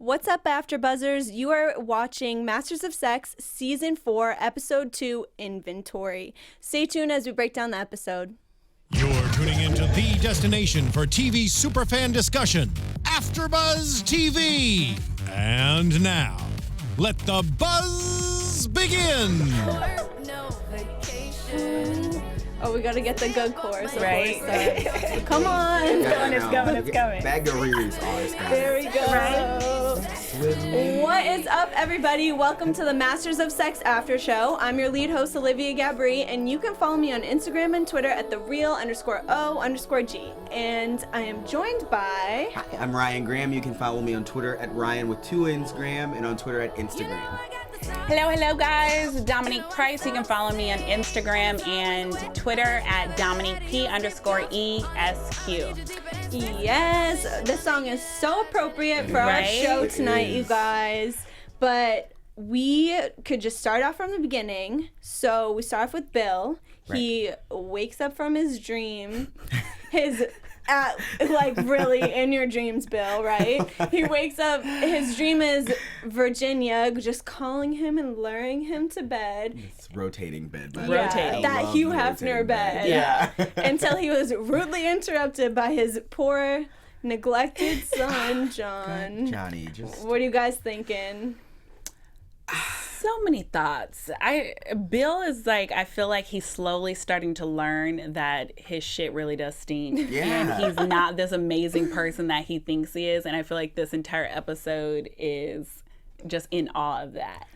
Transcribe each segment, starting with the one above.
What's up, AfterBuzzers? You are watching Masters of Sex Season 4, Episode 2, Inventory. Stay tuned as we break down the episode. You're tuning into the destination for TV superfan discussion, AfterBuzz TV. And now, let the buzz begin. Oh, we gotta get the good chorus, right? Come on. It's going. Bag of Riri's always coming. There we go. Right? What is up, everybody? Welcome to the Masters of Sex After Show. I'm your lead host, Olivia Gabaree, and you can follow me on Instagram and Twitter at @thereal_O_G. And I am joined by... Hi, I'm Ryan Graham. You can follow me on Twitter at Ryan with 2 N's Graham and on Twitter at Instagram. Hello, guys. Domonique Price. You can follow me on Instagram and Twitter at DominiqueP_ESQ. Yes, this song is so appropriate for our show tonight, you guys. But we could just start off from the beginning. So we start off with Bill. Right. He wakes up from his dream. Really in your dreams, Bill, right? He wakes up, his dream is Virginia just calling him and luring him to bed. It's rotating bed, by rotating. That Hugh Hefner bed. Yeah. Until he was rudely interrupted by his poor, neglected son, John. God, Johnny, just... What are you guys thinking? So many thoughts. Bill is I feel like he's slowly starting to learn that his shit really does stink. Yeah. And he's not this amazing person that he thinks he is. And I feel like this entire episode is just in awe of that.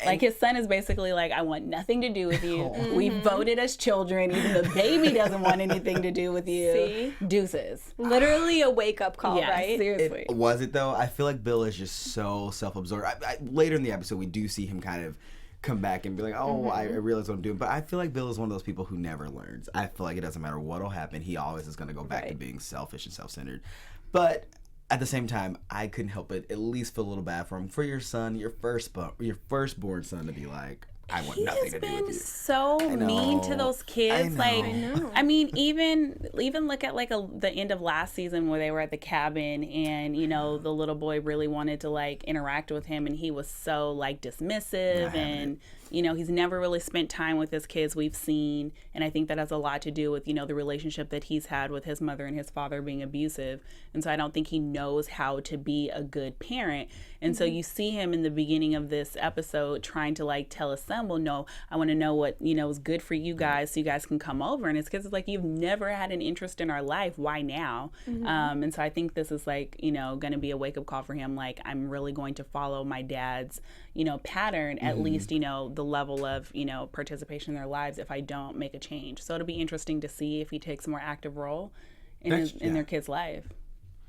Like, his son is basically like, I want nothing to do with you. Mm-hmm. We voted as children. Even the baby doesn't want anything to do with you. See? Deuces. Literally a wake-up call, right? Seriously. Was it, though? I feel like Bill is just so self-absorbed. Later in the episode, we do see him kind of come back and be like, I realize what I'm doing. But I feel like Bill is one of those people who never learns. I feel like it doesn't matter what will happen. He always is going to go back to being selfish and self-centered. But... at the same time, I couldn't help but at least feel a little bad for him. For your son, your firstborn son, to be like, I want nothing to do with you. He has been so mean to those kids. I know. I mean, even look at the end of last season where they were at the cabin and the little boy really wanted to interact with him and he was so dismissive and he's never really spent time with his kids, we've seen, and I think that has a lot to do with the relationship that he's had with his mother and his father being abusive, and so I don't think he knows how to be a good parent. And so you see him in the beginning of this episode trying to tell his son, well, no, I want to know what is good for you guys so you guys can come over, and his kids is like, you've never had an interest in our life, why now? And so I think this is going to be a wake-up call for him, I'm really going to follow my dad's pattern, at least the level of participation in their lives if I don't make a change. So it'll be interesting to see if he takes a more active role in their kid's life.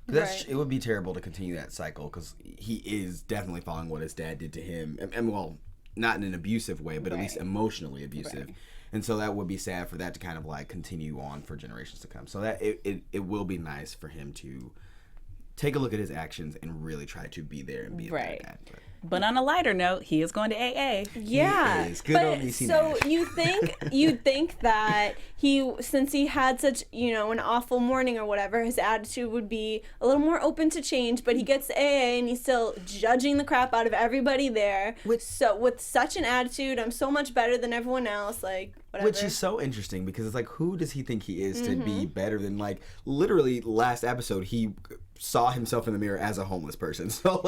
It would be terrible to continue that cycle because he is definitely following what his dad did to him, and well, not in an abusive way, but at least emotionally abusive. And so that would be sad for that to kind of continue on for generations to come. So that it will be nice for him to take a look at his actions and really try to be there and be a bad guy. But on a lighter note, he is going to AA. Yeah. He is. Good on me, so you'd think that since he had such, an awful morning or whatever, his attitude would be a little more open to change, but he gets to AA and he's still judging the crap out of everybody there. With such an attitude, I'm so much better than everyone else, whatever. Which is so interesting because it's who does he think he is to be better than, literally last episode, he saw himself in the mirror as a homeless person. So,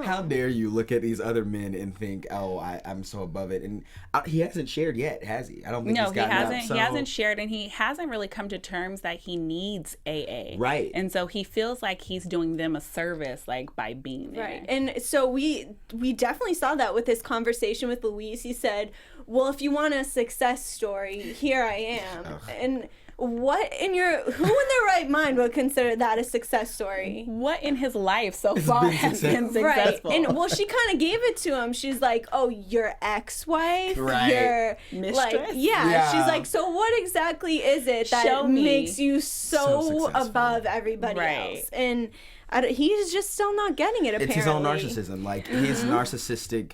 how dare you look at these other men and think, oh, I'm so above it. And he hasn't shared yet, has he? I don't think he's gotten up. He hasn't shared, and he hasn't really come to terms that he needs AA. Right. And so he feels like he's doing them a service, by being there. Right. And so we definitely saw that with his conversation with Louise. He said, well, if you want a success story, here I am. And who in their right mind would consider that a success story? What in his life so far has been successful? Right. And she kind of gave it to him. She's like, oh, your ex-wife? Right. Your mistress? Yeah. She's like, so what exactly is it that makes you so above everybody else? And he's just still not getting it, apparently. It's his own narcissism. His narcissistic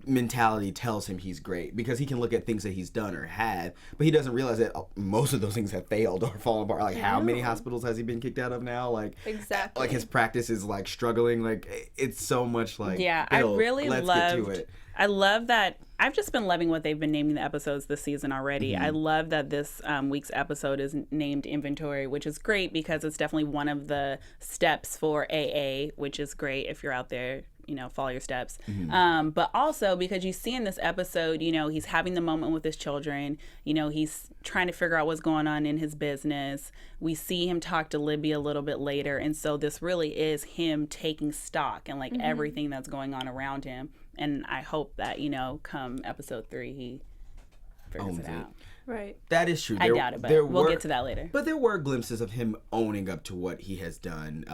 mentality tells him he's great, because he can look at things that he's done or had, but he doesn't realize that most of those things have failed or fallen apart. Like, how many hospitals has he been kicked out of now? Like, exactly. Like, his practice is like struggling. Like, it's so much like, yeah, Bill, I really let's loved. get to it. I love that. I've just been loving what they've been naming the episodes this season already. I love that this week's episode is named Inventory, which is great because it's definitely one of the steps for AA, which is great if you're out there, you know, follow your steps. But also because you see in this episode, you know, he's having the moment with his children. You know, he's trying to figure out what's going on in his business. We see him talk to Libby a little bit later. And so this really is him taking stock and like everything that's going on around him. And I hope that, you know, come episode 3, he figures it out. Right. That is true. I doubt it, but we'll get to that later. But there were glimpses of him owning up to what he has done.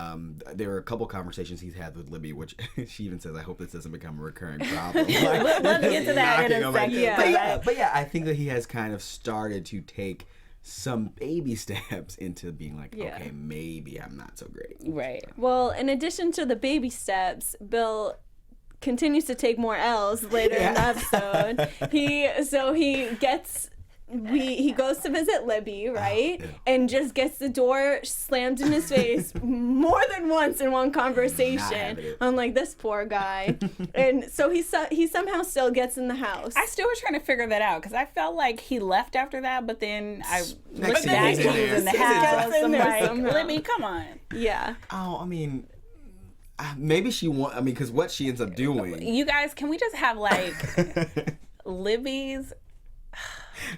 There were a couple conversations he's had with Libby, which she even says, I hope this doesn't become a recurring problem. Like, we'll get to that in a second. But yeah, I think that he has kind of started to take some baby steps into being like, okay, maybe I'm not so great. Right. Well, in addition to the baby steps, Bill continues to take more L's later in the episode. He goes to visit Libby, right? And just gets the door slammed in his face more than once in one conversation. I'm like, this poor guy. And so he somehow still gets in the house. I still was trying to figure that out because I felt like he left after that, but then I looked back and he was in the house. I'm like, Libby, come on. Yeah. Oh, I mean, maybe she because what she ends up doing. You guys, can we just have like Libby's?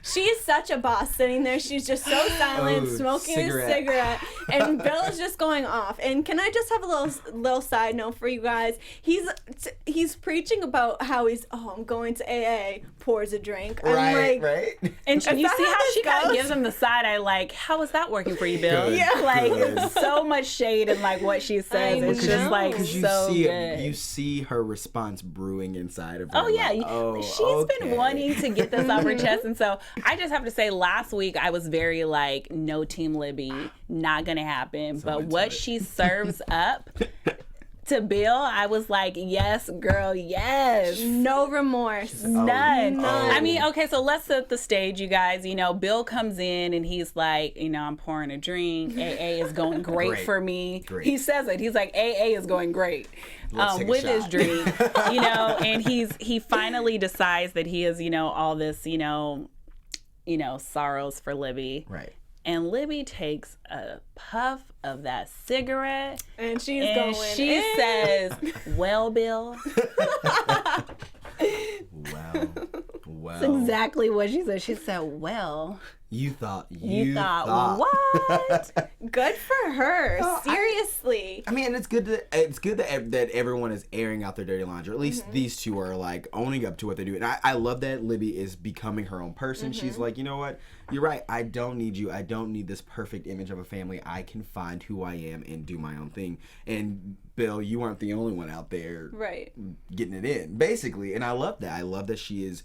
She is such a boss sitting there. She's just so silent, smoking a cigarette, and Bill is just going off. And can I just have a little side note for you guys? He's preaching about how I'm going to AA, pours a drink. I'm right. And you see how she kind of gives him the side eye, like, how is that working for you, Bill? Good, yeah, like so much shade in like what she says. It's just like so good. You see her response brewing inside of her. Oh yeah, she's been wanting to get this off her chest, and so I just have to say, last week I was very like, no Team Libby, not gonna happen. But what she serves up to Bill, I was like, yes, girl, yes. No remorse. None. I mean, okay, so let's set the stage, you guys. You know, Bill comes in and he's like, you know, I'm pouring a drink. AA is going great for me. Great. He says it. He's like, AA is going great. With his drink, you know, and he finally decides that he is, you know, all this, you know, sorrows for Libby. Right. And Libby takes a puff of that cigarette. And she says, well, Bill. Wow. That's exactly what she said. She said, well. You thought what? Good for her. Seriously. I mean, it's good that everyone is airing out their dirty laundry. At least these two are like owning up to what they do. And I love that Libby is becoming her own person. She's like, you know what? You're right. I don't need you. I don't need this perfect image of a family. I can find who I am and do my own thing. And Bill, you aren't the only one out there getting it in, basically. And I love that. I love that she is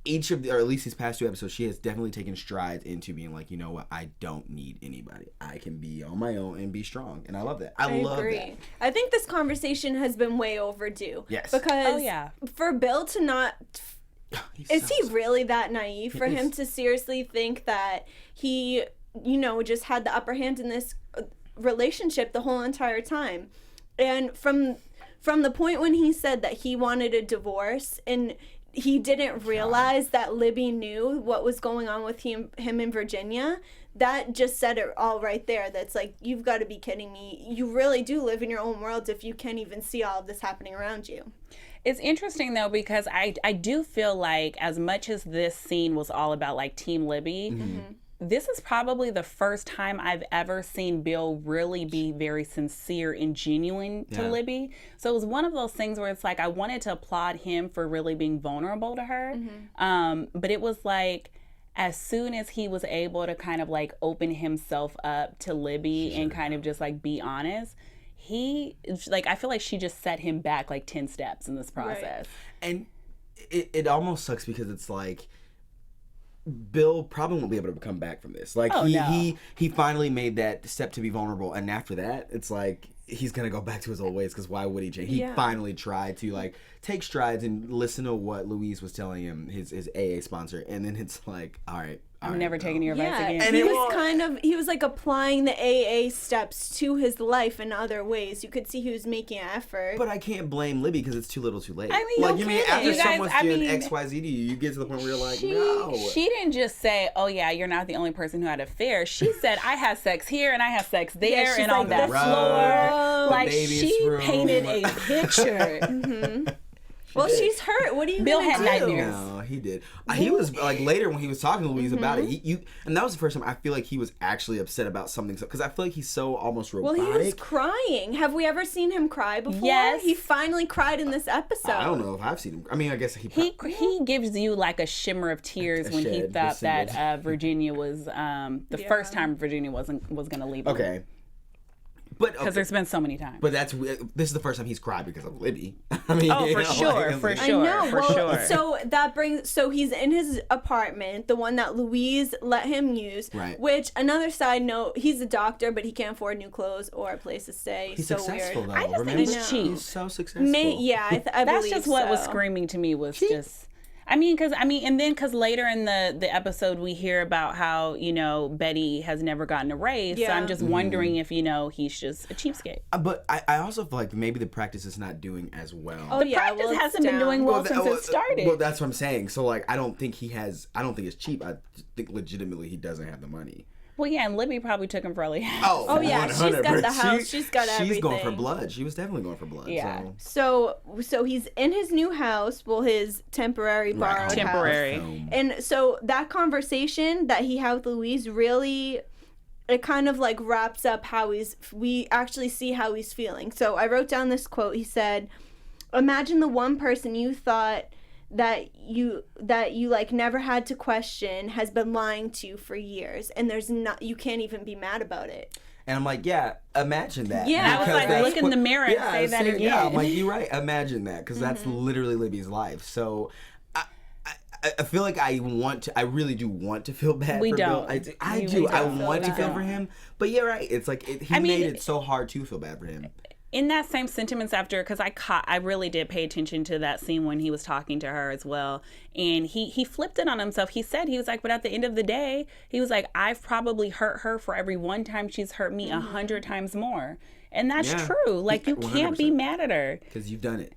or at least these past 2 episodes, she has definitely taken strides into being like, you know what, I don't need anybody. I can be on my own and be strong. And I love that. I love agree. that. I think this conversation has been way overdue. Yes. Because for Bill to not... Is he really that naive for him to seriously think that he, you know, just had the upper hand in this relationship the whole entire time? And from the point when he said that he wanted a divorce and he didn't realize that Libby knew what was going on with him in Virginia, that just said it all right there. That's like, you've got to be kidding me. You really do live in your own world if you can't even see all of this happening around you. It's interesting, though, because I do feel like as much as this scene was all about, like, Team Libby, this is probably the first time I've ever seen Bill really be very sincere and genuine to Libby. So it was one of those things where it's like I wanted to applaud him for really being vulnerable to her. But it was like as soon as he was able to kind of like open himself up to Libby and kind of just like be honest, I feel like she just set him back like 10 steps in this process. And it almost sucks because it's like, Bill probably won't be able to come back from this. Like he finally made that step to be vulnerable, and after that, it's like he's gonna go back to his old ways, because why would he change? He finally tried to like take strides and listen to what Louise was telling him, his AA sponsor, and then it's like, all right. I'm never taking your advice again. And he was like applying the AA steps to his life in other ways. You could see he was making an effort. But I can't blame Libby, because it's too little too late. I mean, like, you mean after someone's doing XYZ to you, you get to the point where you're like, no. She didn't just say, oh yeah, you're not the only person who had an affair. She said, I had sex here and I had sex there and on that floor. Like, she painted a picture. Well, she's hurt. What do you Bill gonna had do? nightmares. No, he did. He was like later when he was talking to Louise about it. And that was the first time I feel like he was actually upset about something. Because I feel like he's so almost robotic. Well, he was crying. Have we ever seen him cry before? Yes. He finally cried in this episode. I don't know if I've seen him. I mean, I guess he gives you like a shimmer of tears when he thought that Virginia was the first time Virginia was going to leave him. Okay. Because there's been so many times. But this is the first time he's cried because of Libby. I mean, for sure. I know. So he's in his apartment, the one that Louise let him use. Right. Which, another side note, he's a doctor, but he can't afford new clothes or a place to stay. He's so successful, weird. though. I just think he's cheap. He's so successful. I That's believe just what was so. screaming to me was just. Because later in the episode we hear about how, Betty has never gotten a raise. Yeah. So I'm just wondering if, he's just a cheapskate. But I also feel like maybe the practice is not doing as well. The practice hasn't been doing well since it started. Well, that's what I'm saying. So, like, I don't think it's cheap. I think legitimately he doesn't have the money. Well, yeah, and Libby probably took him for all he had. Oh yeah, 100%. She's got the house. She's got everything. She's going for blood. She was definitely going for blood. Yeah. So he's in his new house, his temporary borrowed house. And so that conversation that he had with Louise really, it kind of like wraps up how we actually see how he's feeling. So I wrote down this quote. He said, "Imagine the one person you thought that you like never had to question has been lying to you for years, and you can't even be mad about it." And I'm like, yeah, imagine that. Yeah, I was like, look in the mirror and say that again. Yeah, I'm like, you're right. Imagine that, because that's literally Libby's life. So I feel like I really do want to feel bad for Bill. I do. I want to feel for him. But yeah, right. It's like he made it so hard to feel bad for him. In that same sentiments after, because I really did pay attention to that scene when he was talking to her as well, and he flipped it on himself. He said, he was like, but at the end of the day, he was like, I've probably hurt her for every one time she's hurt me 100 times more. And that's true. Like, you can't be mad at her. Because you've done it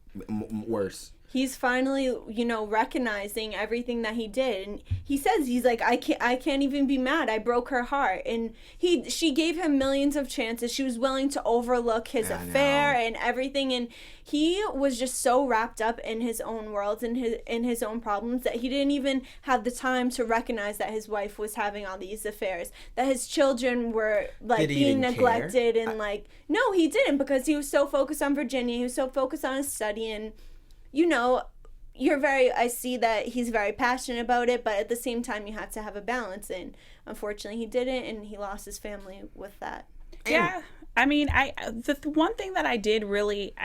worse. He's finally, recognizing everything that he did, and he says, he's like, I can't even be mad. I broke her heart, and she gave him millions of chances. She was willing to overlook his affair and everything, and he was just so wrapped up in his own world and in his own problems that he didn't even have the time to recognize that his wife was having all these affairs, that his children were like being neglected, care? And no, he didn't, because he was so focused on Virginia. He was so focused on his study, and I see that he's very passionate about it, but at the same time, you have to have a balance, and unfortunately he didn't, and he lost his family with that. Yeah. I mean, the one thing that I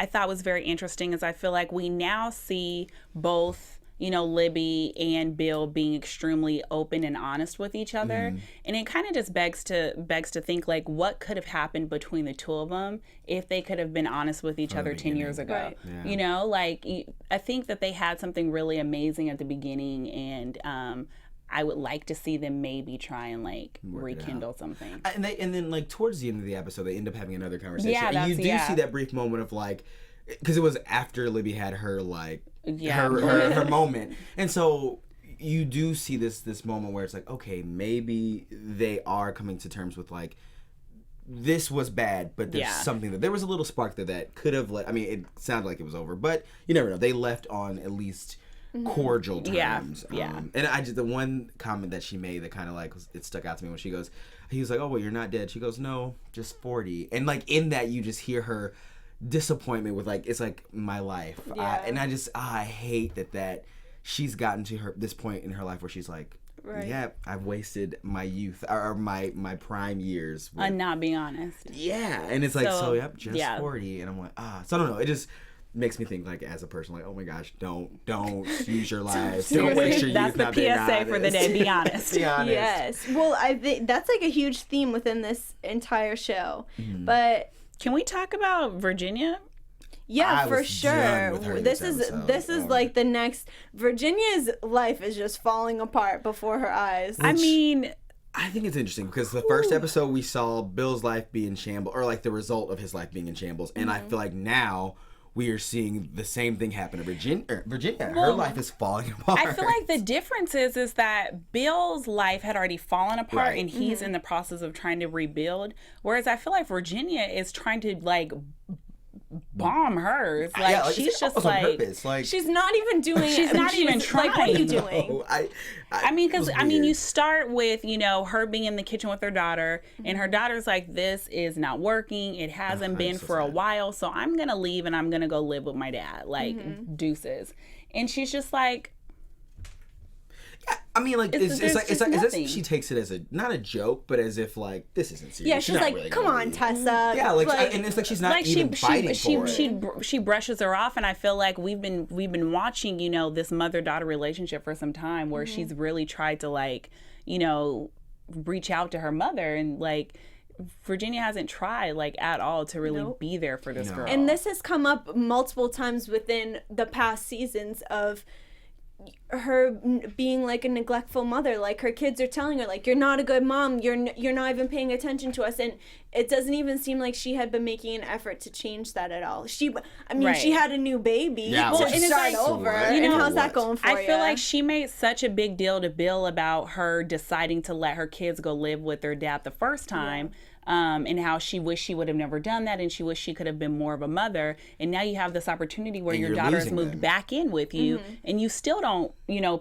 thought was very interesting is I feel like we now see both, Libby and Bill being extremely open and honest with each other. And it kind of just begs to think, like, what could have happened between the two of them if they could have been honest with each other 10 years ago. Right. Yeah. I think that they had something really amazing at the beginning, and I would like to see them maybe try and rekindle something. And then towards the end of the episode, they end up having another conversation. Yeah, and you do see that brief moment of because it was after Libby had her her moment, and so you do see this moment where it's like, okay, maybe they are coming to terms with this was bad, but there's something there was a little spark there that could have it sounded like it was over, but you never know. They left on at least cordial terms. And the one comment that she made that kind of it stuck out to me when he was like, oh, well, you're not dead. She goes, no, just 40. And in that you just hear her disappointment with it's like my life. And I hate that she's gotten to this point in her life where she's like, yeah, I've wasted my youth or my prime years and not being honest. Yeah. And it's just 40. And I'm like, so I don't know. makes me think, like, as a person, like, oh my gosh, don't use your lives. Don't waste your That's youth the not being PSA for the honest. day. Be honest. Be honest. Yes. Well, I think that's like a huge theme within this entire show. But Can we talk about Virginia? yeah, I for was sure. done with her This episode. is like the next. Virginia's life is just falling apart before her eyes. I mean, I think it's interesting because the first episode we saw Bill's life be in shambles, or like the result of his life being in shambles, and I feel like now we are seeing the same thing happen to Virginia. Her life is falling apart. I feel like the difference is that Bill's life had already fallen apart, Right. and he's in the process of trying to rebuild. Whereas I feel like Virginia is trying to like bomb hers. Like, yeah, like she's it's just almost on like. purpose. Like She's not even doing. She's not even Like, what are you trying. doing? no, I mean, because it was weird. you start with her being in the kitchen with her daughter, and her daughter's like, "This is not working. It hasn't been so for a sad. while, so I'm gonna leave and I'm gonna go live with my dad." Like deuces, and she's just like, I mean, like It's- it's there's like just as nothing. if she takes it as not a joke, but as if like this isn't serious. Yeah, she's not like, really come gonna on, leave." Tessa. Yeah, and it's like she's not like even fighting for it. she brushes her off, and I feel like we've been watching this mother-daughter relationship for some time where she's really tried to reach out to her mother, and like Virginia hasn't tried like at all to really Nope. be there for this girl. And this has come up multiple times within the past seasons of her being like a neglectful mother. Like her kids are telling her, like, you're not a good mom, you're not even paying attention to us, and it doesn't even seem like she had been making an effort to change that at all. She Right. had a new baby. Yeah, to which is start like, over. what? And You know, how's that what? going for you? I feel like she made such a big deal to Bill about her deciding to let her kids go live with their dad the first time. And how she wished she would have never done that, and she wished she could have been more of a mother. And now you have this opportunity where And your you're daughter has losing moved them. back in with you, and you still don't,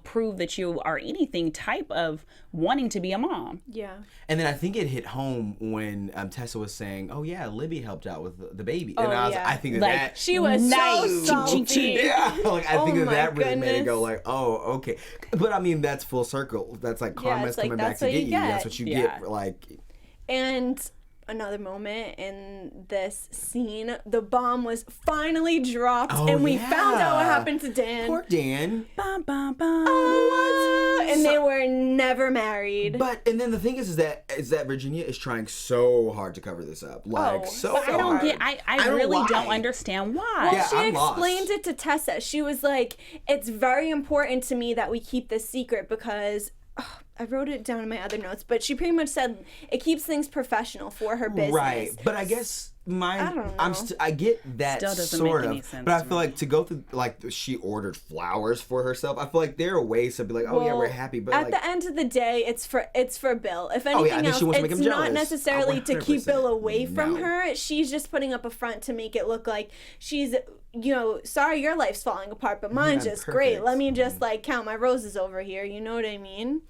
prove that you are anything type of wanting to be a mom. Yeah. And then I think it hit home when Tessa was saying, "Oh yeah, Libby helped out with the baby," and I think that Like, that She was Nice. so salty. yeah, like I think Oh that my really made it go goodness. like, "Oh, okay." But I mean, that's full circle. That's like karma's it's like, coming back that's to what get you you. get. That's what you Yeah. get. Like, And another moment in this scene, the bomb was finally dropped, Oh, and we yeah. found out what happened to Dan. poor Dan. Bum, bum, bum. And they were never married. But and then the thing is that Virginia is trying so hard to cover this up, like so. But I don't hard. get. I don't really why. don't understand why. Yeah, she I'm explained lost. it to Tessa. She was like, it's very important to me that we keep this secret because I wrote it down in my other notes, but she pretty much said it keeps things professional for her business. Right, but I guess I don't know. I get that Still doesn't sort make of, any sense but I to feel me. like to go through like she ordered flowers for herself. I feel like there are ways to be like, oh yeah, we're happy, but at like the end of the day, it's for Bill. If yeah, anything I think else, she wants to make it's him not jealous. necessarily to keep 100%. Bill away from No. her. She's just putting up a front to make it look like she's, sorry your life's falling apart, but mine's I'm just great. perfect. Let me just like count my roses over here. You know what I mean?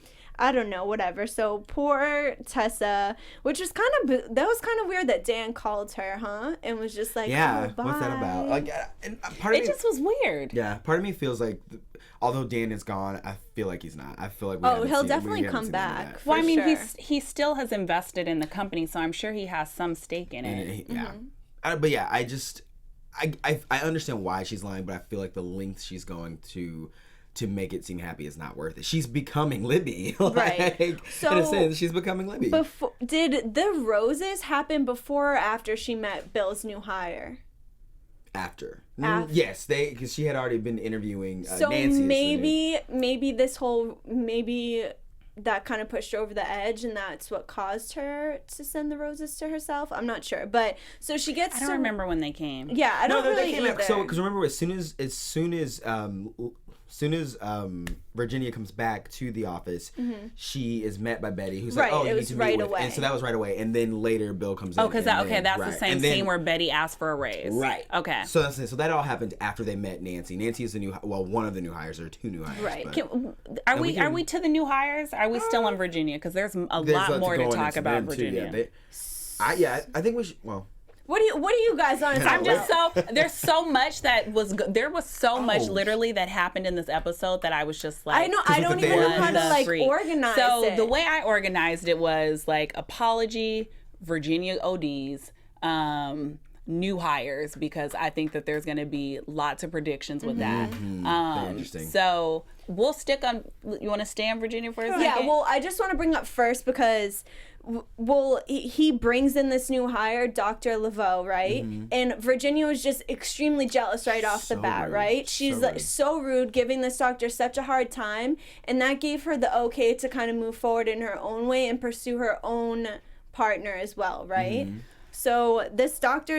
I don't know, whatever. So poor Tessa, which was kind of weird that Dan called her, huh? And was just like, yeah, oh, what's that about? bye. Like, and part of It me, just was weird. yeah, part of me feels like, although Dan is gone, I feel like he's not. I feel like He'll definitely come back. Well, I For mean, sure. he still has invested in the company, so I'm sure he has some stake in it. Yeah, but yeah, I understand why she's lying, but I feel like the length she's going to make it seem happy is not worth it. She's becoming Libby. Right. In So- a sense, she's becoming Libby. Did the roses happen before or after she met Bill's new hire? After. After. Yes, because she had already been interviewing So Nancy. as the new- maybe that kind of pushed her over the edge, and that's what caused her to send the roses to herself. I'm not sure, but so she gets. I don't remember when they came. Yeah, I don't really they came either. out. So because remember, as soon as Virginia comes back to the office, she is met by Betty, who's Right, like, "Oh, it you need was to right meet with," away. and so that was right away. And then later, Bill comes in. Oh, because and then- that's the right. same And then- scene where Betty asked for a raise. Right. Okay. So that all happened after they met Nancy. Nancy is the new, one of the new hires, or two new hires. Right. but- Are we we can- to the new hires? Are we still in Virginia? Because there's a There's lot more to going talk into about them, too, Virginia. yeah. I think we should. Well, What do you guys want to talk I'm about? just there's so much that there was so much Oh. literally that happened in this episode that I was just like, I know. I don't with the even know how therapy? to like Freak. organize So it. the way I organized it was like apology, Virginia ODs, new hires, because I think that there's going to be lots of predictions with that. Very interesting. So we'll stick on. You want to stay on Virginia for a second? Yeah, well, I just want to bring up first because, he brings in this new hire, Dr. Laveau, right? And Virginia was just extremely jealous right off the bat, rude. right? She's So like rude. so rude, giving this doctor such a hard time, and that gave her the okay to kind of move forward in her own way and pursue her own partner as well, right? So this Dr.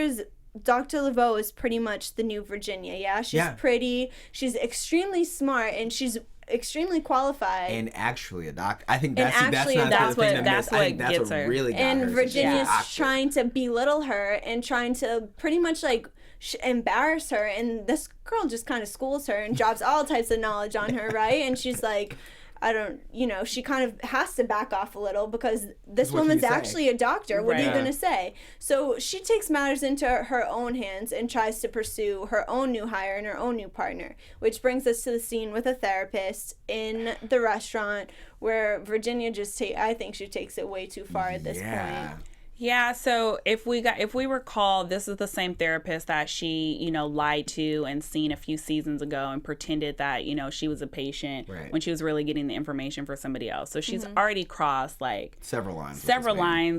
Laveau is pretty much the new Virginia, yeah? She's pretty, she's extremely smart, and she's extremely qualified. And actually a doctor. I think that's And that's actually not that's the thing what- to that's miss. what I think that's gets what her. really got her. And is Virginia's she's a doctor. trying to belittle her and trying to pretty much like embarrass her, and this girl just kind of schools her and drops all types of knowledge on her, right? And she's like, she kind of has to back off a little because this What can woman's you say? actually a doctor. What are you Right. going to say? So she takes matters into her own hands and tries to pursue her own new hire and her own new partner, which brings us to the scene with a therapist in the restaurant where Virginia I think she takes it way too far at this point. Yeah, so if we recall, this is the same therapist that she, lied to and seen a few seasons ago and pretended that, she was a patient when she was really getting the information for somebody else. So she's already crossed like Several lines.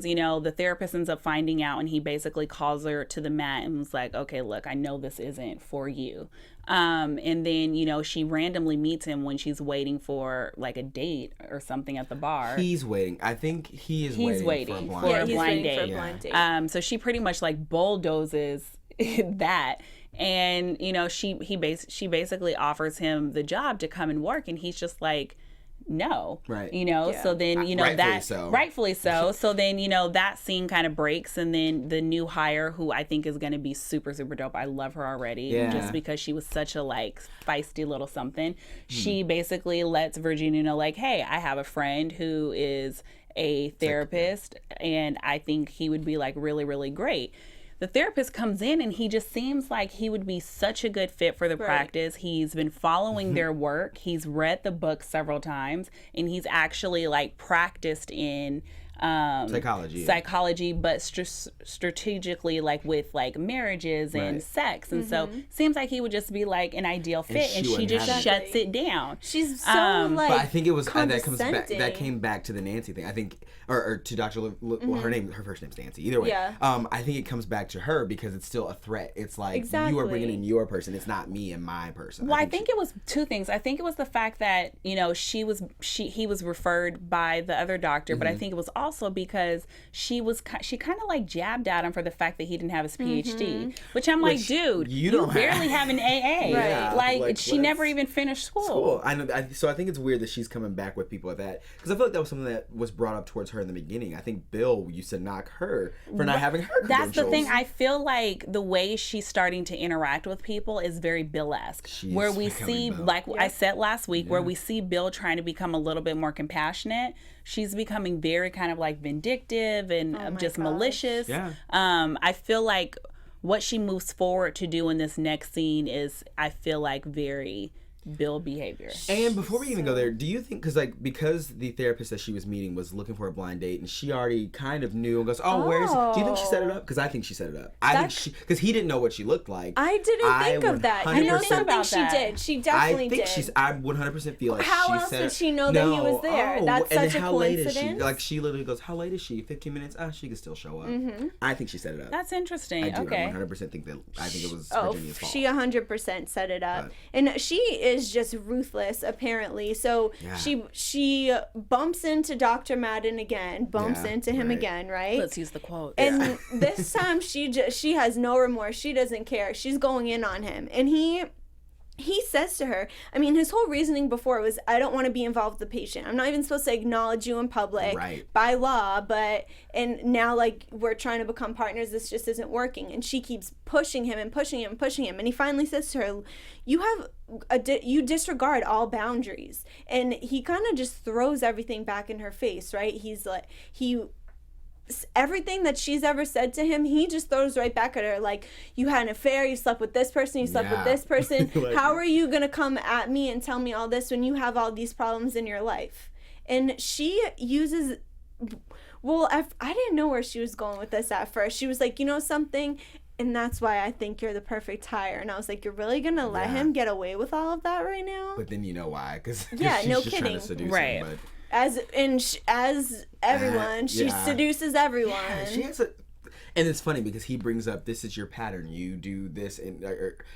The therapist ends up finding out, and he basically calls her to the mat and was like, okay, look, I know this isn't for you. And then, she randomly meets him when she's waiting for like a date or something at the bar. He's waiting. I think he's waiting for a blind for Yeah, a he's blind waiting for a date. blind date. So she pretty much like bulldozes that. And, she basically offers him the job to come and work, and he's just like, no. Right. So then, rightfully so. So then, that scene kind of breaks, and then the new hire, who I think is going to be super, super dope. I love her already just because she was such a like feisty little something. She basically lets Virginia know like, hey, I have a friend who is a therapist, and I think he would be like really, really great. The therapist comes in, and he just seems like he would be such a good fit for the practice. He's been following their work. He's read the book several times, and he's actually like practiced in psychology, but strategically like with like marriages and sex. And so seems like he would just be like an ideal fit, and she just shuts it down. She's so like, but I think it was that comes back. condescending. That came back to the Nancy thing. I think, or to Dr. Well, her first name's Nancy. Either way, I think it comes back to her because it's still a threat. It's like you are bringing in your person. It's not me and my person. Well, I think it was two things. I think it was the fact that he was referred by the other doctor, but I think it was also because she kind of like jabbed at him for the fact that he didn't have his PhD, which I'm like, dude, you barely have an AA. Yeah, like she never even finished school. I know. So I think it's weird that she's coming back with people like that, because I feel like that was something that was brought up towards her in the beginning. I think Bill used to knock her for not having her credentials. That's the thing. I feel like the way she's starting to interact with people is very Bill-esque, where we see, Bill. like I said last week, where we see Bill trying to become a little bit more compassionate. She's becoming very kind of like vindictive and just malicious. Yeah. I feel like what she moves forward to do in this next scene is, I feel like, very Bill behavior. And before we even go there, do you think, because the therapist that she was meeting was looking for a blind date, and she already kind of knew and goes, where's, do you think she set it up? Because I think she set it up. I think because he didn't know what she looked like. I didn't think of that. You know something she did. She definitely did. I 100% feel like how she else said, did she know that he was there? That's and such a how late is she? coincidence. Like, she literally goes, how late is she? 15 minutes? She could still show up. I think she set it up. That's interesting. I do. Okay. I 100% think that. I think it was Oh, Virginia's fault. she 100% set it up. And she is just ruthless, apparently. So she bumps into Dr. Madden again, bumps into him again, right? Let's use the quote. And this time she has no remorse. She doesn't care. She's going in on him. And he says to her, I mean, his whole reasoning before was, I don't want to be involved with the patient. I'm not even supposed to acknowledge you in public by law, and now, like, we're trying to become partners. This just isn't working. And she keeps pushing him and pushing him and pushing him. And he finally says to her, you disregard all boundaries. And he kind of just throws everything back in her face, right? He's like, everything that she's ever said to him, he just throws right back at her, like, you had an affair, you slept with this person, you slept with this person. Like, how are you gonna come at me and tell me all this when you have all these problems in your life? And she uses, I didn't know where she was going with this at first. She was like, you know something, and that's why I think you're the perfect hire. And I was like, you're really gonna let him get away with all of that right now? But then you know why? Because she's no just trying to seduce him. But as everyone, she seduces everyone. Yeah, she has and it's funny because he brings up, this is your pattern. You do this, and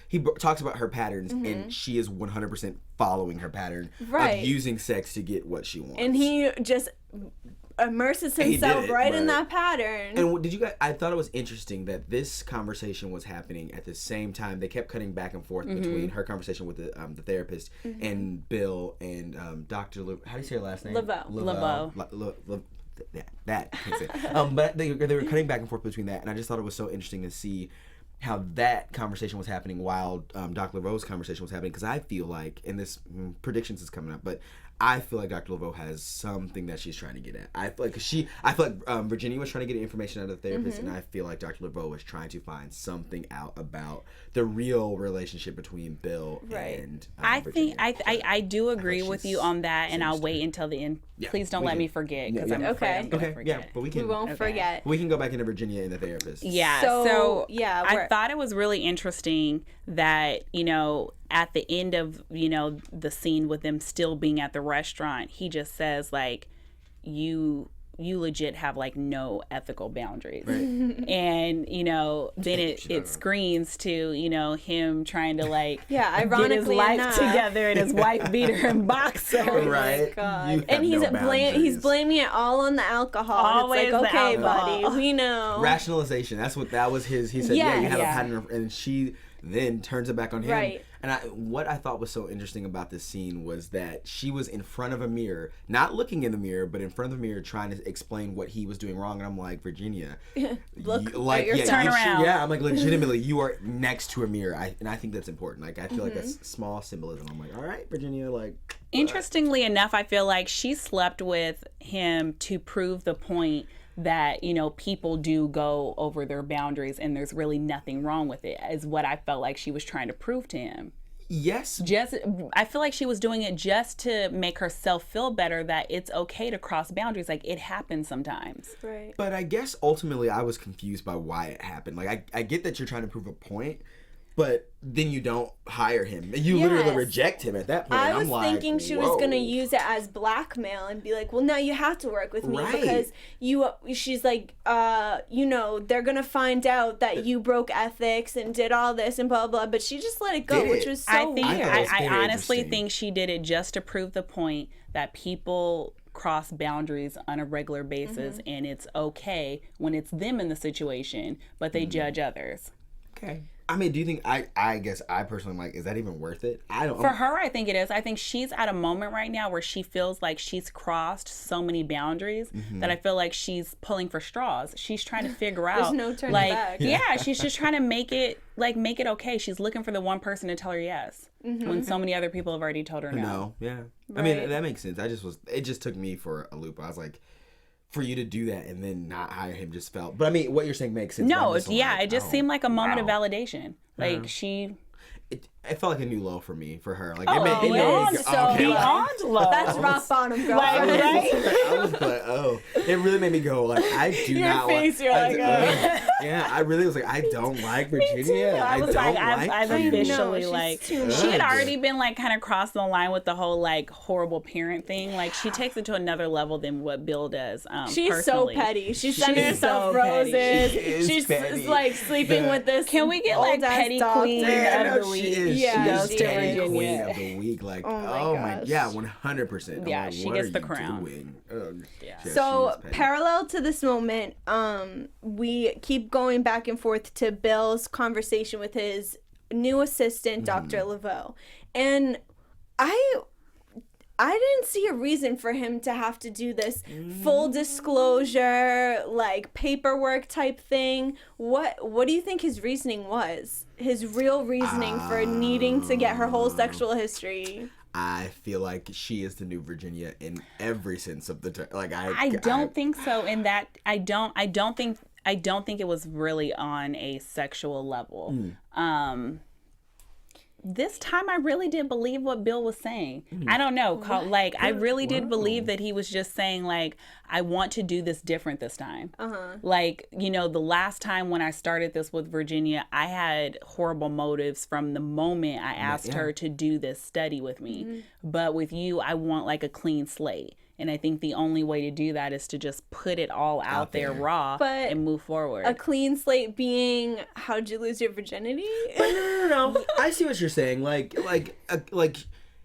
he talks about her patterns, and she is 100% following her pattern of using sex to get what she wants. And he just immerses himself in that pattern. And did you guys? I thought it was interesting that this conversation was happening at the same time. They kept cutting back and forth between her conversation with the therapist and Bill and Dr. How do you say her last name? LeBeau. That but they were cutting back and forth between that, and I just thought it was so interesting to see how that conversation was happening while Dr. LeBeau's conversation was happening, because I feel like, and this predictions is coming up, but I feel like Dr. LeBeau has something that she's trying to get at. I feel like Virginia was trying to get information out of the therapist, and I feel like Dr. LeBeau was trying to find something out about the real relationship between Bill and Virginia. I do agree with you on that, and I'll wait until the end. Yeah, Please don't let me forget, because I'm afraid I'm gonna forget. Yeah, but we won't forget. We can go back into Virginia and the therapist. Yeah. So I thought it was really interesting that, you know, at the end of, you know, the scene with them still being at the restaurant, he just says, like, you legit have, like, no ethical boundaries. Right. And, you know, then it screens to, you know, him trying to, like, ironically get his life together, and his wife beat her in boxer. Right. Oh my God. And he's blaming it all on the alcohol. Always it's like, okay, alcohol. buddy, we know. Rationalization. That was his. He said, you have a pattern, and she then turns it back on him. Right. And what I thought was so interesting about this scene was that she was in front of a mirror, not looking in the mirror, but in front of the mirror trying to explain what he was doing wrong. And I'm like, Virginia, turn around. Yeah, I'm like, legitimately, you are next to a mirror. And I think that's important. Like, I feel like that's small symbolism. I'm like, all right, Virginia, like. Interestingly enough, I feel like she slept with him to prove the point that, you know, people do go over their boundaries and there's really nothing wrong with it, is what I felt like she was trying to prove to him. Yes. I feel like she was doing it just to make herself feel better, that it's okay to cross boundaries. Like, it happens sometimes. Right. But I guess ultimately I was confused by why it happened. Like, I get that you're trying to prove a point, but then you don't hire him. You literally reject him at that point. I was thinking she was going to use it as blackmail and be like, well, now you have to work with me because she's like, you know, they're going to find out that you broke ethics and did all this and blah, blah, but she just let it go, which was so weird. I honestly think she did it just to prove the point that people cross boundaries on a regular basis, and it's okay when it's them in the situation, but they judge others. Okay. I mean, do you think, I guess I personally, like, is that even worth it? For her, I think it is. I think she's at a moment right now where she feels like she's crossed so many boundaries that I feel like she's pulling for straws. She's trying to figure out. There's no turning back. Yeah, she's just trying to make it okay. She's looking for the one person to tell her yes when so many other people have already told her no. No, yeah. Right. I mean, that makes sense. It just took me for a loop. I was like, for you to do that and then not hire him just felt. But I mean, what you're saying makes sense. No, it just seemed like a moment of validation. Like it felt like a new low for me, for her. Like, beyond low. That's rock bottom, girl. I was like, oh, it really made me go, like, I do not like. You're like, yeah, I really was like, I don't like Virginia. I was like, I've officially like. She had already been like kind of crossing the line with the whole like horrible parent thing. Like, she takes it to another level than what Bill does. She's personally. so petty. She's sending herself roses. She's like sleeping with this. Can we get like petty queen of the week? Yeah, goes to Virginia. Queen of the week, like, oh my, yeah, 100%. Yeah, like, she gets the crown. Yeah, so parallel to this moment, we keep going back and forth to Bill's conversation with his new assistant, Dr. LeBeau, and I didn't see a reason for him to have to do this full disclosure, like, paperwork type thing. What do you think his reasoning was? His real reasoning for needing to get her whole sexual history? I feel like she is the new Virginia in every sense of the term. Like, I don't think so. In that, I don't think it was really on a sexual level. this time I really did believe what Bill was saying. I don't know. Like, I really did believe that he was just saying, like, I want to do this different this time. Like, you know, the last time when I started this with Virginia, I had horrible motives from the moment I asked her to do this study with me. But with you, I want like a clean slate. And I think the only way to do that is to just put it all out there raw and move forward. A clean slate being, how'd you lose your virginity? But no. I see what you're saying. Like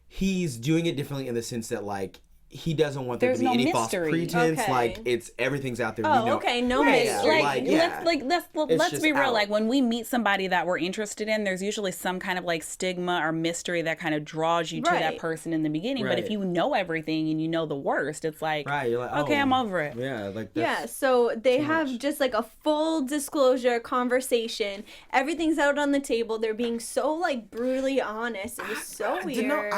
he's doing it differently in the sense that like he doesn't want there to be any false pretense. Okay. Like everything's out there. Oh, we know. okay, no mystery. Let's be real. Like when we meet somebody that we're interested in, there's usually some kind of like stigma or mystery that kind of draws you to that person in the beginning. But if you know everything and you know the worst, it's like, you're like, okay, I'm over it. Yeah, like so they have just like a full disclosure conversation. Everything's out on the table. They're being so like brutally honest. It was so weird.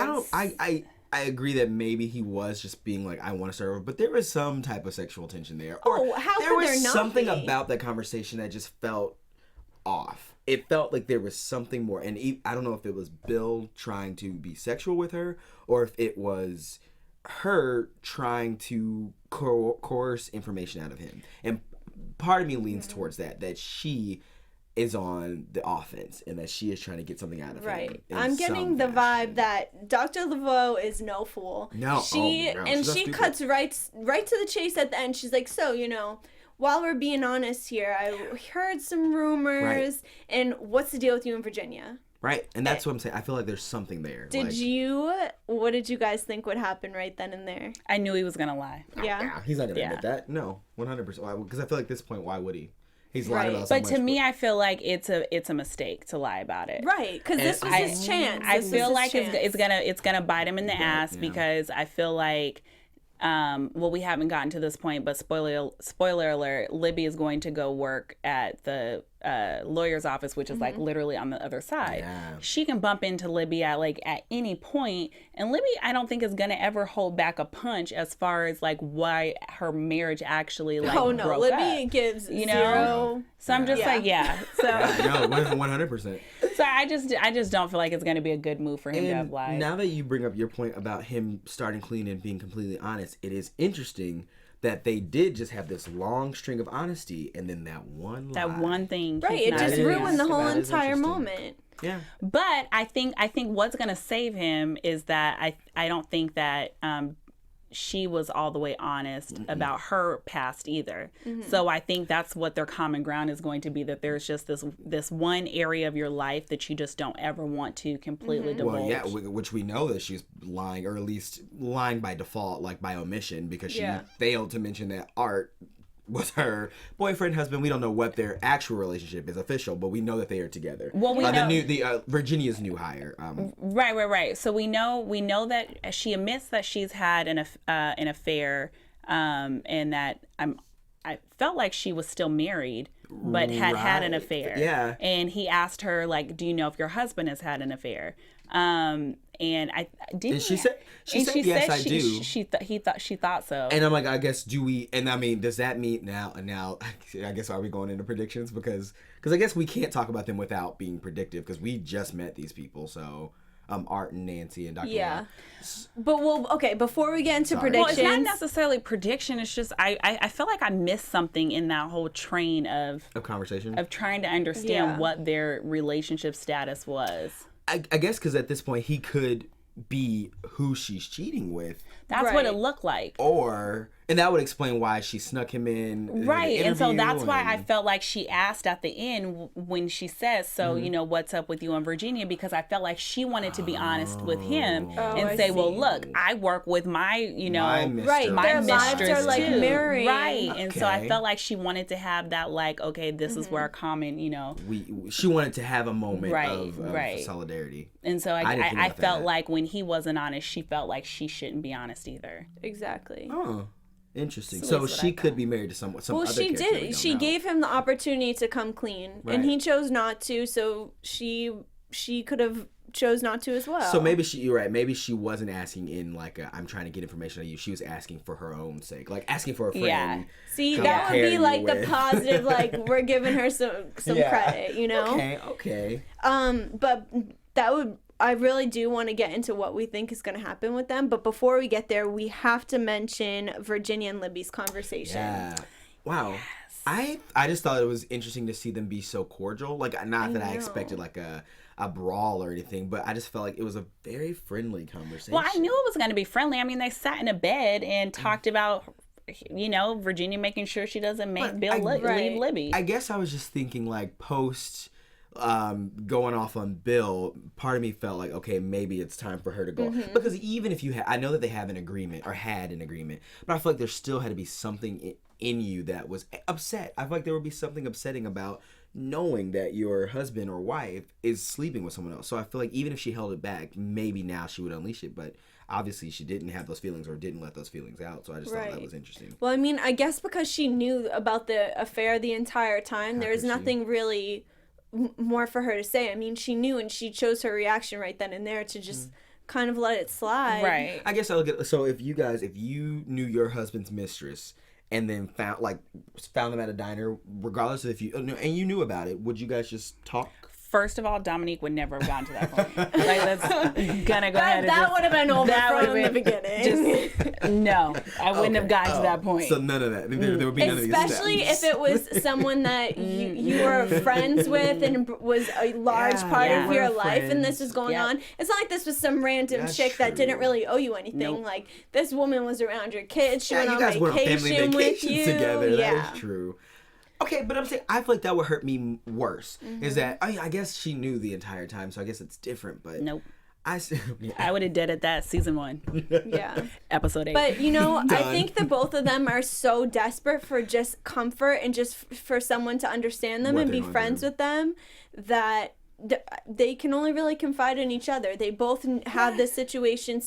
I agree that maybe he was just being like, I want to serve, but there was some type of sexual tension there. How there could was there not something be? about that conversation that just felt off. It felt like there was something more. And I don't know if it was Bill trying to be sexual with her or if it was her trying to coerce information out of him. And part of me leans towards that she is on the offense and that she is trying to get something out of him. Right. I'm getting the vibe that Dr. Laveau is no fool. No. She cuts right to the chase at the end. She's like, so, you know, while we're being honest here, I heard some rumors and what's the deal with you in Virginia? Right. And that's what I'm saying. I feel like there's something there. What did you guys think would happen right then and there? I knew he was going to lie. Yeah. He's not going to admit that. No, 100%. Because I feel like at this point, why would he? He's lying about so much. But to me, I feel like it's a mistake to lie about it. Right, because this was his chance. I feel like it's gonna bite him in the ass because I feel like, we haven't gotten to this point, but spoiler alert, Libby is going to go work at the lawyer's office, which is like literally on the other side. Yeah. She can bump into Libby at any point, and Libby I don't think is gonna ever hold back a punch as far as like why her marriage actually broke Libby up. Gives zero. So I'm just So 100%. So I just don't feel like it's gonna be a good move for him to have lied. Now that you bring up your point about him starting clean and being completely honest, it is interesting that they did just have this long string of honesty and then that one thing. Right, it just ruined the whole entire moment. Yeah. But I think what's gonna save him is that I don't think that she was all the way honest about her past either. So I think that's what their common ground is going to be, that there's just this one area of your life that you just don't ever want to completely divulge. Well, yeah, which we know that she's lying, or at least lying by default, like by omission, because she failed to mention that Art was her boyfriend, husband. We don't know what their actual relationship is official, but we know that they are together. Well, we know Virginia's new hire. Right. So we know that she admits that she's had an affair, and that I felt like she was still married, but had an affair. Yeah. And he asked her, like, do you know if your husband has had an affair? And I didn't. And she said yes, I do. She thought so. And I'm like, I guess do we? And I mean, does that mean now? I guess are we going into predictions because I guess we can't talk about them without being predictive because we just met these people. So Art and Nancy and Dr. Yeah. But before we get into predictions. Well, it's not necessarily prediction. It's just I feel like I missed something in that whole train of conversation of trying to understand what their relationship status was. I guess because at this point he could be who she's cheating with. That's what it looked like. And that would explain why she snuck him in. Right. And so that's why I felt like she asked at the end when she says, so, you know, what's up with you in Virginia? Because I felt like she wanted to be honest with him and say, well, look, I work with my my mistress are like too. Married. Right. Okay. And so I felt like she wanted to have that, like, okay, this is where our common, she wanted to have a moment of solidarity. And so I felt like when he wasn't honest, she felt like she shouldn't be honest either. Exactly. Oh. Interesting. So she could be married to some other she character did. She gave him the opportunity to come clean, and he chose not to. So she could have chose not to as well. So maybe you're right. Maybe she wasn't asking in like I'm trying to get information on you. She was asking for her own sake, like asking for a friend. Yeah. See, that would be like the positive. Like we're giving her some credit, you know. Okay. But that would I really do want to get into what we think is going to happen with them. But before we get there, we have to mention Virginia and Libby's conversation. Yeah. Wow. Yes. I just thought it was interesting to see them be so cordial. Like, not that I expected like a brawl or anything, but I just felt like it was a very friendly conversation. Well, I knew it was going to be friendly. I mean, they sat in a bed and talked about, you know, Virginia making sure she doesn't make Bill leave Libby. I guess I was just thinking, like, post going off on Bill, part of me felt like, okay, maybe it's time for her to go. Because even if you I know that they have an agreement, or had an agreement, but I feel like there still had to be something in you that was upset. I feel like there would be something upsetting about knowing that your husband or wife is sleeping with someone else. So I feel like even if she held it back, maybe now she would unleash it, but obviously she didn't have those feelings or didn't let those feelings out. So I just thought that was interesting. Well, I mean, I guess because she knew about the affair the entire time, there's nothing really more for her to say. I mean, she knew, and she chose her reaction right then and there to just kind of let it slide. Right. I guess I'll get, so if you knew your husband's mistress and then found them at a diner, regardless of if you, and you knew about it, would you guys just talk? First of all, Domonique would never have gotten to that point. Like, that's gonna go ahead. That would have been over from the beginning. No, I wouldn't have gotten to that point. So none of that. There would be none of these steps. Especially if it was someone that you were friends with and was a large part of your life, and this was going on. It's not like this was some random chick that didn't really owe you anything. Nope. Like, this woman was around your kids. She went on vacation with you. Together. That is true. Okay, but I'm saying I feel like that would hurt me worse. Is that I guess she knew the entire time, so I guess it's different. But nope. I would have did it that season 1. Yeah. Episode 8. But, you know, I think the both of them are so desperate for just comfort and just for someone to understand them and be friends with them that they can only really confide in each other. They both have this situation,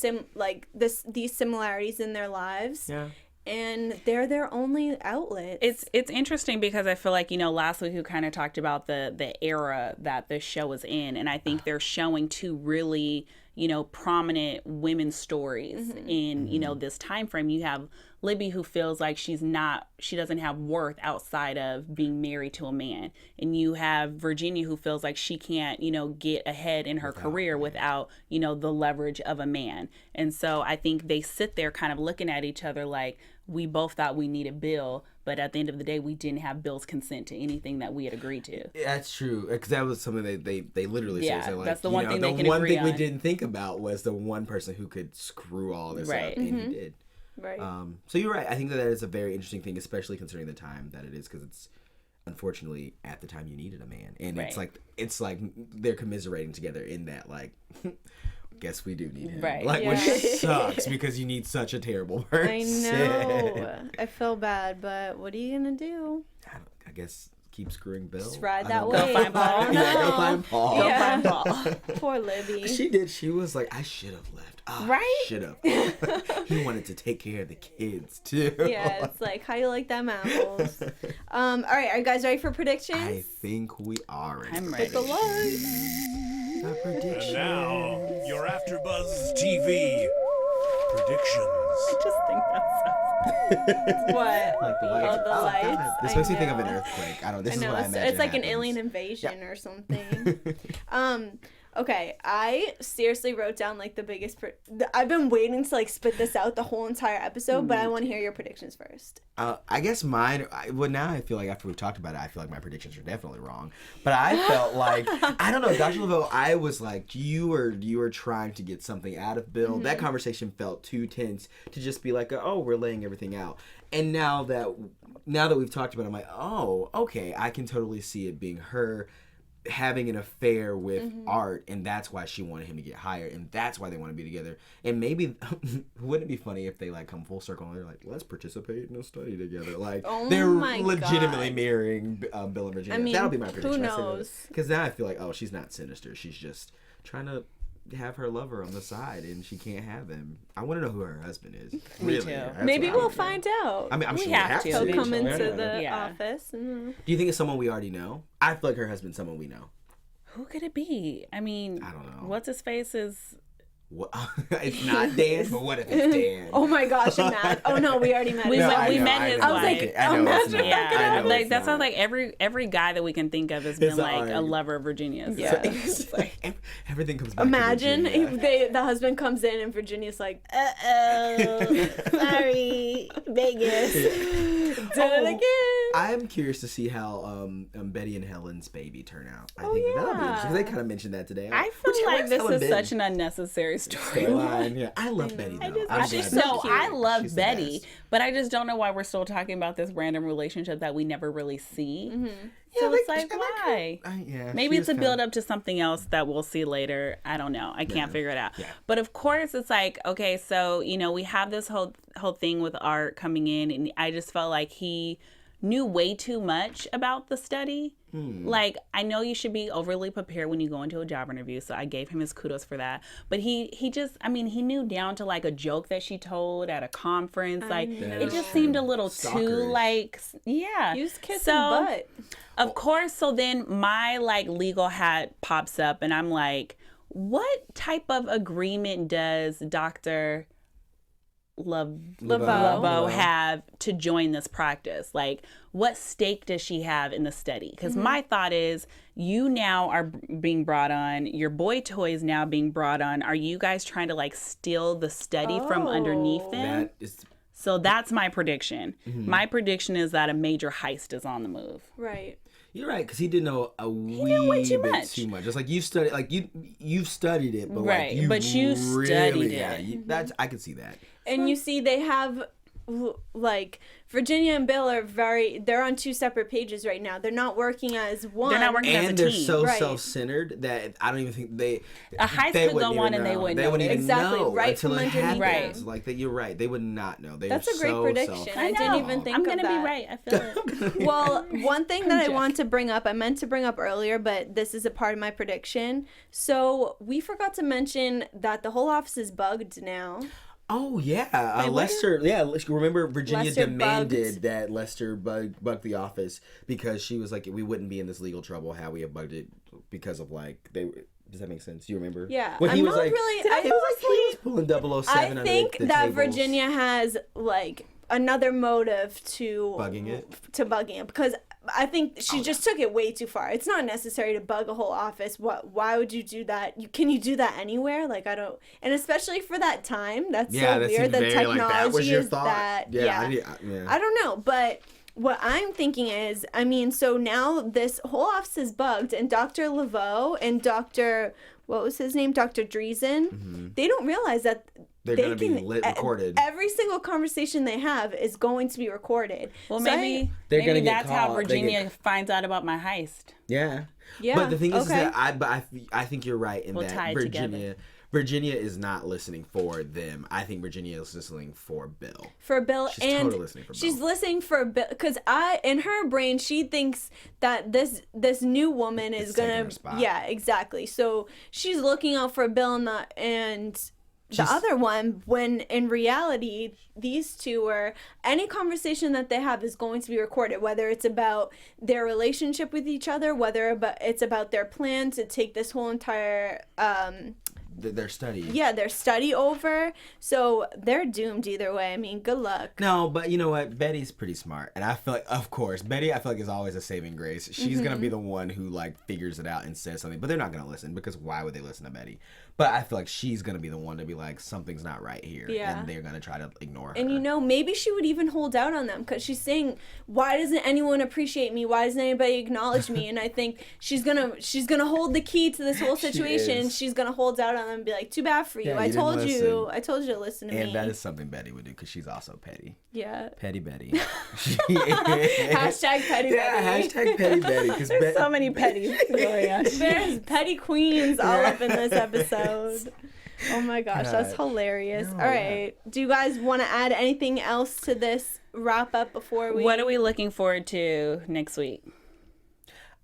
these similarities in their lives. Yeah. And they're their only outlet. It's interesting because I feel like, you know, last week we kind of talked about the era that this show is in. And I think they're showing two really, you know, prominent women's stories in, you know, this time frame. You have Libby, who feels like she doesn't have worth outside of being married to a man. And you have Virginia, who feels like she can't, you know, get ahead in her career without, you know, the leverage of a man. And so I think they sit there kind of looking at each other like, we both thought we needed Bill, but at the end of the day, we didn't have Bill's consent to anything that we had agreed to. That's true, because that was something they literally said. So, like, that's the one thing they can agree on. The one thing we didn't think about was the one person who could screw all this up, and he did. Right. So you're right. I think that is a very interesting thing, especially considering the time that it is, because it's unfortunately at the time you needed a man, and it's like they're commiserating together in that, like. Guess we do need him. Right. Like, which sucks because you need such a terrible person. I know. I feel bad, but what are you going to do? I guess keep screwing Bill. Just ride that way. Go find Paul. Go find Paul. Go find Paul. Poor Libby. She did. She was like, I should have left. Right? Should have. He wanted to take care of the kids, too. Yeah, it's like, how you like them apples? All right, are you guys ready for predictions? I think we are ready. I'm ready. Hit the lights. And now, your AfterBuzz TV predictions. I just think that's what? Like the lights. The lights. This makes me think of an earthquake. I don't know. This is what I imagine It's like happens. an alien invasion or something. Okay, I seriously wrote down like the biggest. I've been waiting to like spit this out the whole entire episode, but I want to hear your predictions first. I guess mine. Well, now I feel like after we've talked about it, I feel like my predictions are definitely wrong. But I felt like I don't know, Dr. Laveau. I was like, you were trying to get something out of Bill. That conversation felt too tense to just be like, oh, we're laying everything out. And now that we've talked about it, I'm like, oh, okay, I can totally see it being her having an affair with Art, and that's why she wanted him to get hired, and that's why they want to be together. And maybe wouldn't it be funny if they like come full circle and they're like, let's participate in a study together, like they're legitimately mirroring Bill and Virginia. I mean, that'll be my prediction. Who knows? Because now I feel like, oh, she's not sinister, she's just trying to have her lover on the side, and she can't have him. I want to know who her husband is. Me too. Maybe we'll find out. I mean, I'm we sure have to. He'll come into the office. Do you think it's someone we already know? I feel like her husband's someone we know. Who could it be? I mean, I don't know. What's his face is What? It's not Dan, but what if it's Dan? Oh my gosh, imagine. Oh no, we already met. We met his I was wife. like, imagine Yeah, that. that sounds like every guy that we can think of has been like a lover of Virginia's. Yeah. It's like everything comes back Imagine to Virginia. the husband comes in and Virginia's like, sorry, Vegas. Did it again. I'm curious to see how Betty and Helen's baby turn out. I think that'll be interesting. They kind of mentioned that today. I feel like this is such an unnecessary storyline. Yeah, I love Betty though. I love She's the Betty, best. but I just don't know why we're still talking about this random relationship that we never really see. Mm-hmm. So it's like, why? Maybe it's a build up to something else that we'll see later. I don't know. I can't figure it out. Yeah. But of course, it's like, okay, so we have this whole thing with Art coming in, and I just felt like he knew way too much about the study. Like, I know you should be overly prepared when you go into a job interview, so I gave him his kudos for that. But he just, he knew down to like a joke that she told at a conference. Like, it just seemed a little too like, yeah. He was kissing butt. Of course, so then my like legal hat pops up and I'm like, what type of agreement does Dr. Laveau have to join this practice? Like, what stake does she have in the study? Because my thought is, you now are being brought on, your boy toy is now being brought on. Are you guys trying to like steal the study from underneath them? So that's my prediction. My prediction is that a major heist is on the move. Right. You're right, because he did know a wee bit too much. Just like you studied, like you've studied it, but right, like you but you really, studied it. Yeah, that's I can see that. And you see, they have like Virginia and Bill they're on two separate pages right now. They're not working as one. They're not working as a and they're team. so self-centered that I don't even think a heist could go on and they wouldn't know. Exactly, know right until from it underneath happens. them. Like that, you're right. They would not know. That's a great prediction. I didn't even think I'm of gonna that. be right. I feel it. Well, one thing that I want to bring up, I meant to bring up earlier, but this is a part of my prediction. So we forgot to mention that the whole office is bugged now. Oh yeah, Lester. Yeah, remember Virginia Lester demanded bugged. that Lester bug the office because she was like, we wouldn't be in this legal trouble had we have bugged it because of like they. Does that make sense? Do you remember? Yeah, when he I'm was not like, really. he was pulling 007. I think the that tables. Virginia has like another motive to bugging it because I think she just took it way too far. It's not necessary to bug a whole office. Why would you do that? Can you do that anywhere? Like, I don't, and especially for that time, that's so weird. The technology like, that was your thought. That. I don't know, but what I'm thinking is, so now this whole office is bugged, and Dr. Laveau and Dr. What was his name? Dr. Dreesen, they don't realize that they're going to be recorded. Every single conversation they have is going to be recorded. Well, so maybe that's how Virginia finds out about my heist. Yeah. Yeah. But the thing is that I think you're right in that Virginia is not listening for them. I think Virginia is listening for Bill. For Bill, she's and totally listening for Bill. She's listening for Bill because in her brain she thinks that this new woman is gonna. Yeah, exactly. So she's looking out for Bill and the other one, when in reality these two are, any conversation that they have is going to be recorded, whether it's about their relationship with each other, whether it's about their plan to take this whole entire their study. Yeah, their study over. So they're doomed either way. Good luck. No, but you know what? Betty's pretty smart. And I feel like, of course, Betty, I feel like is always a saving grace. She's going to be the one who like figures it out and says something. But they're not going to listen because why would they listen to Betty? But I feel like she's going to be the one to be like, something's not right here. Yeah. And they're going to try to ignore her. And maybe she would even hold out on them because she's saying, why doesn't anyone appreciate me? Why doesn't anybody acknowledge me? And I think she's gonna hold the key to this whole situation. She's going to hold out on them and be like, too bad for you. Yeah, I told you to listen to me. And that is something Betty would do because she's also petty. Yeah. Petty Betty. Hashtag petty Betty. Yeah, hashtag petty Betty. There's so many petties going on. There's petty queens all up in this episode. Oh my gosh, that's hilarious. All right. Do you guys want to add anything else to this wrap up before we... What are we looking forward to next week?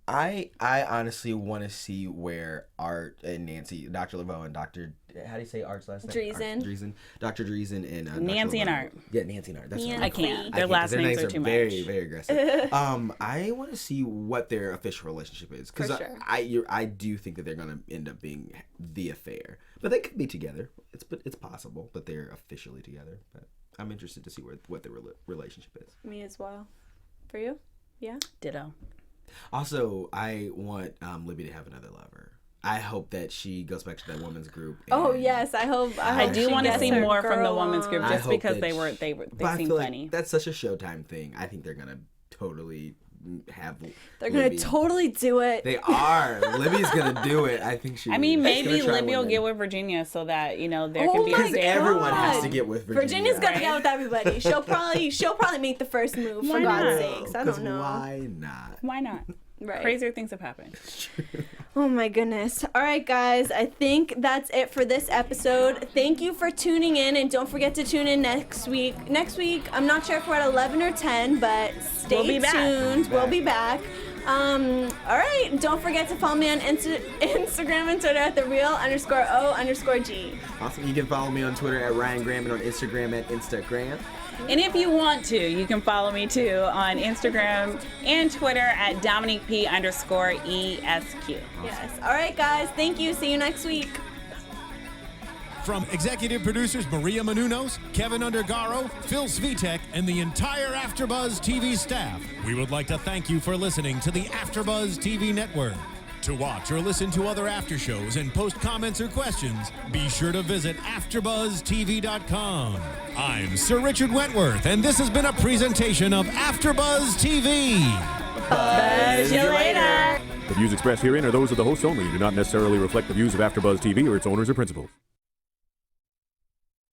I honestly want to see where Art and Nancy, Dr. LeBeau and Dr. How do you say Art's last name? Dreesen. Dr. Dreesen and Nancy and Art. Yeah, Nancy and Art. That's what I can't. Their last names are too very, much. very aggressive. I want to see what their official relationship is because sure. I do think that they're gonna end up being the affair, but they could be together. It's possible that they're officially together. But I'm interested to see what their relationship is. Me as well. For you? Yeah. Ditto. Also, I want Libby to have another lover. I hope that she goes back to that women's group. Oh yes, I hope. I do want to see more from the women's group just because they seem funny. Like that's such a Showtime thing. I think they're gonna totally have. They're gonna totally do it. They are. Libby's gonna do it. I think she. I mean, maybe Libby will get with Virginia so that there can be. Because everyone has to get with Virginia. Virginia's gonna get with everybody. She'll probably make the first move. For God's sakes, I don't know. Why not? Why not? Right. Crazier things have happened. Oh my goodness. All right, guys. I think that's it for this episode. Thank you for tuning in, and don't forget to tune in next week. Next week, I'm not sure if we're at 11 or 10, but stay tuned. We'll be back. All right. Don't forget to follow me on Instagram and Twitter at @thereal_O_G. Awesome. You can follow me on Twitter at Ryan Graham and on Instagram at Instagram. And if you want to, you can follow me too on Instagram and Twitter at DomoniqueP_ESQ. Yes. All right, guys. Thank you. See you next week. From executive producers Maria Menounos, Kevin Undergaro, Phil Svitek, and the entire AfterBuzz TV staff, we would like to thank you for listening to the AfterBuzz TV network. To watch or listen to other after shows and post comments or questions, be sure to visit AfterBuzzTV.com. I'm Sir Richard Wentworth, and this has been a presentation of AfterBuzz TV. Buzz you later. The views expressed herein are those of the hosts only and do not necessarily reflect the views of AfterBuzz TV or its owners or principals.